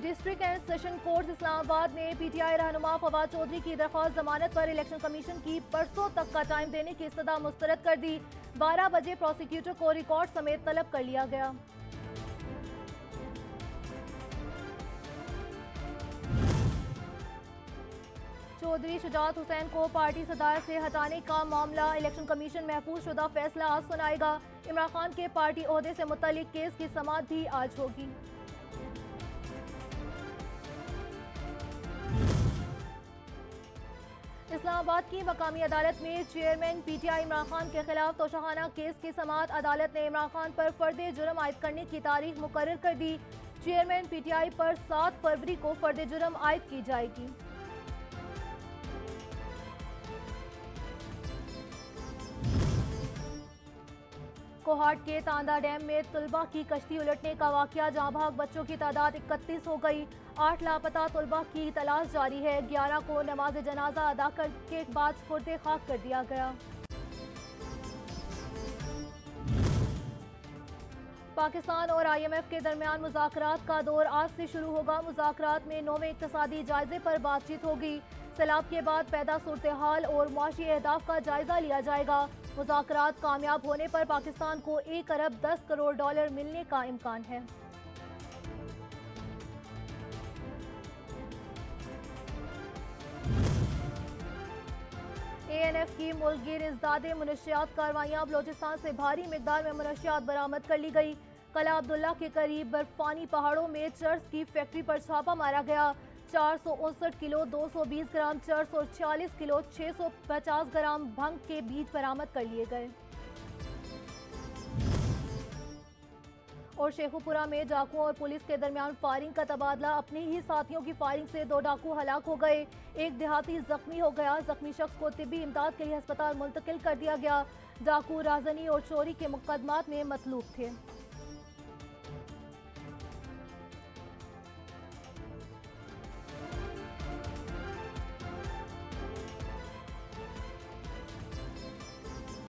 District and session court Islamabad ने PTI रहनुमा फवाद चौधरी की दरख्वास्त जमानत पर इलेक्शन कमीशन की परसों तक का टाइम देने की इस्तदा मुस्तरद कर दी। 12 बजे प्रोसिक्यूटर को रिकॉर्ड समेत तलब कर लिया गया। चौधरी शुजात हुसैन को पार्टी सदारत से हटाने का मामला इलेक्शन कमीशन महफूज शुदा फैसला आज सुनाएगा। इमरान खान के पार्टी ओहदे से मुतालिक केस की समाअत भी आज होगी। इस्लामाबाद की मकामी अदालत में चेयरमैन पीटीआई इमरान खान के खिलाफ तोशाखाना केस की समाअत अदालत ने इमरान खान पर फर्द जुर्म आयद करने की तारीख मुकर्रर कर दी। चेयरमैन पीटीआई पर 7 फरवरी को फर्द जुर्म आयद की जाएगी। कोहाट के तांदा डैम में तुलबा की कश्ती उलटने का वाकया, जहां भाग बच्चों की तादाद 31 हो गई। 8 लापता तुलबा की तलाश जारी है। 11 को नमाज जनाजा अदा करके बाद सुपुर्द खाक कर दिया गया। पाकिस्तान और IMF के दरमियान मुज़ाकरात का दौर आज से शुरू होगा। मुज़ाकरात में 9वें इक़्तिसादी जायजे पर बातचीत होगी। सैलाब के बाद पैदा सूरत हाल और मुआशी अहदाफ का जायजा लिया जाएगा। मुज़ाकरात कामयाब होने पर पाकिस्तान को 1 अरब 10 करोड़ डॉलर मिलने का इम्कान है। ANF की मुल्कगीर इज़दादे मुनशियात कार्रवाइयाँ, बलोचिस्तान से भारी मिकदार में मुनशियात बरामद कर ली गई। कला अब्दुल्ला के करीब बर्फानी पहाड़ों में चर्स की फैक्ट्री पर छापा मारा गया। 459 किलो 220 ग्राम चर्स और 40 किलो 650 ग्राम भंग के बीज बरामद कर लिए गए। और शेखुपुरा में डाकुओं और पुलिस के दरमियान फायरिंग का तबादला, अपने ही साथियों की फायरिंग से 2 डाकू हलाक हो गए। एक देहाती जख्मी हो गया। जख्मी शख्स को तिब्बी इमदाद के लिए अस्पताल मुंतकिल कर दिया गया। डाकू राजनी और चोरी के मुकदमात में मतलूब थे।